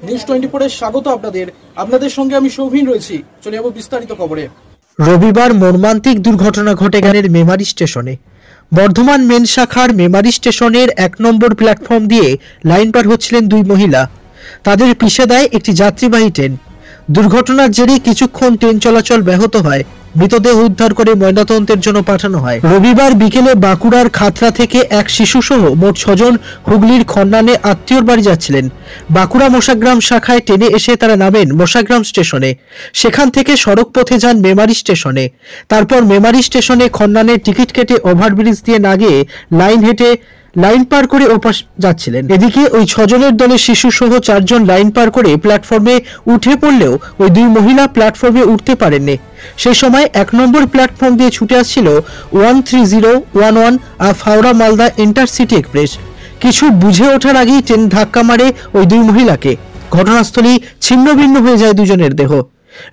News 24 এর স্বাগত আপনাদের। আপনাদের সঙ্গে আমি সৌভিন রয়েছি। চলে যাব বিস্তারিত খবরে। রবিবার মর্মান্তিক দুর্ঘটনা ঘটে গেল মেমারি স্টেশনে। বর্ধমান মেন শাখার মেমারি স্টেশনের 1 নম্বর প্ল্যাটফর্ম দিয়ে লাইন পার হচ্ছিলেন দুই মহিলা। তাদের পিষে দেয় একটি যাত্রীবাহী ট্রেন। দুর্ঘটনার জেরে কিছুক্ষণ ট্রেন চলাচল ব্যাহত হয়। মৃতদেহ উদ্ধার করে ময়নাতদন্তের জন্য পাঠানো হয়। রবিবার বিকেলে বাঁকুড়ার খাতড়া থেকে এক শিশুসহ মোট 6 জন হুগলির খন্নানে আত্মীয়র বাড়ি যাচ্ছিলেন। বাঁকুড়া মোশাগ্রাম শাখায় ট্রেনে এসে তারা নামেন মোশাগ্রাম স্টেশনে। সেখান থেকে সড়ক পথে যান মেমারি স্টেশনে। তারপর মেমারি স্টেশনে খন্নানের টিকিট কেটে ওভারব্রিজ দিয়ে না গিয়ে লাইন পার করে ওপাশ যাচ্ছিলেন। এদিকে ওই 6 জনের দলে শিশু সহ 4 জন লাইন পার করে প্ল্যাটফর্মে উঠে পড়লেও ওই দুই মহিলা প্ল্যাটফর্মে উঠতে পারেননি। সেই সময় 1 নম্বর প্ল্যাটফর্ম দিয়ে ছুটে আসছিল 13011 হাওড়া মালদা ইন্টারসিটি এক্সপ্রেস। কিছু বুঝে ওঠার আগেই ট্রেন ধাক্কা মারে ওই দুই মহিলাকে। ঘটনাস্থলেই ছিন্নভিন্ন হয়ে যায় দুজনের দেহ।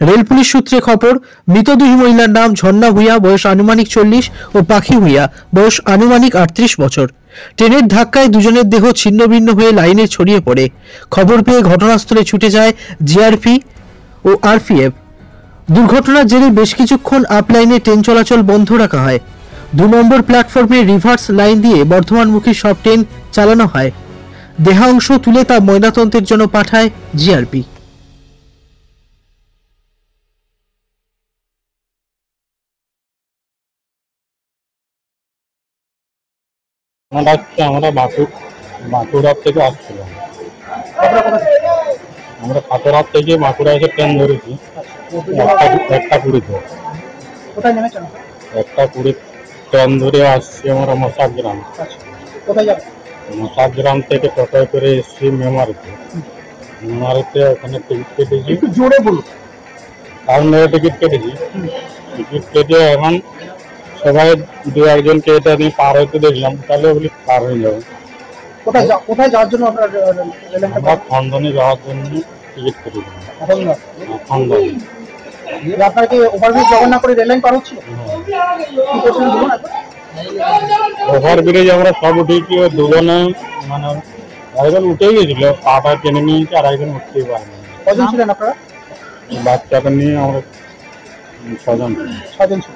রেল পুলিশ সূত্রে খবর, মৃত দুই মহিলার নাম ঝর্ণা ভূঁইয়া, বয়স আনুমানিক 40, ও পাখি ভূঁইয়া, বয়স আনুমানিক 38 বছর। ট্রেনের ধাক্কায় দুজনের দেহ ছিন্নভিন্ন হয়ে লাইনে ছড়িয়ে পড়ে। খবর পেয়ে ঘটনাস্থলে ছুটে যায় জিআরপি ও আরপিএফ। দুর্ঘটনার জেরে বেশ কিছুক্ষণ আপ লাইনে ট্রেন চলাচল বন্ধ রাখা হয়। 2 নম্বর প্ল্যাটফর্মে রিভার্স লাইন দিয়ে বর্ধমানমুখী সব ট্রেন চালানো হয়। দেহাংশ তুলে তা ময়নাতদন্তের জন্য পাঠায় জিআরপি। আমরা বাঁকুড়া থেকে আসছিলাম। আমরা খাতড়া থেকে বাঁকুড়া এসে ট্রেন ধরেছি 1:20-তে। 1:20 ট্রেন ধরে আসছি আমরা মোশাগ্রাম। মোশাগ্রাম থেকে টোটোয় করে এসছি মেমারিতে। ওখানে টিকিট কেটেছি। টিকিট কেটে এখন সবাই 2-1 জনকে এটা নিয়ে পার হতে দেখলাম, তাহলে ওগুলি পার হয়ে যাবে। কোথায় যাওয়ার জন্য আপনারা আমরা খন্দনে যাওয়ার জন্য টিকিট কেটেছি। খন্দনে আপনারা কি ওভারব্রিজ ব্যবহার না করে রেল লাইন পার হচ্ছিল? ওভারব্রিজ আমরা সব উঠেছি। ওই দুজনে মানে একজন উঠে গেছিল, পাটা টেনে নিয়েছে, আর একজন উঠতেই পারেনি। কজন ছিলেন আপনারা? বাচ্চাকে নিয়ে আমরা 6 জন ছিল।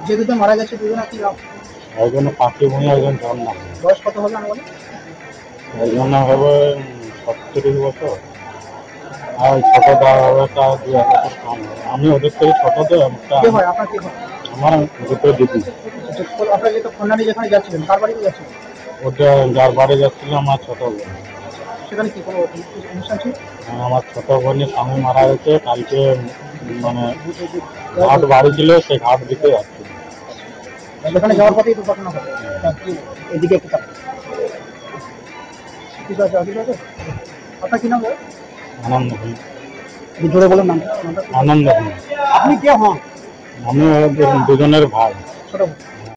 যে দুজন মারা গেছে দুজন কি নাম? একজন পাখি ভূঁইয়া, একজন ঝর্ণা। বয়স কত হবে আমাদের? একজন হবে 37 বছর, আর ছোটটা হবে তা 2 বছর কম হবে। আমি ওদের থেকে ছোট তো। আপনার কি হয়? আমার দুটো দিদি। আপনারা যেহেতু খন্নানি যেখানে যাচ্ছিলেন, কার বাড়িতে যাচ্ছিলেন? ওটা যার বাড়ি যাচ্ছিল আমার ছোট বোন। সেখানে কি কোনো অনুষ্ঠান ছিল? আমার ছোট বোনের স্বামী মারা গেছে। কালকে মানে ঘাট বাড়ি ছিল, সেই ঘাট দিতে যাচ্ছিল। সেখানে যাওয়ার পথেই দুর্ঘটনা ঘটে। এদিকে একটু ঠিক আছে। আপনার কি নাম? আনন্দ ভূঁইয়া। জোরে বলুন নাম। আনন্দ ভূঁইয়া। আপনি কে হন? আমি দুজনের ভাই। ছোট ভাই।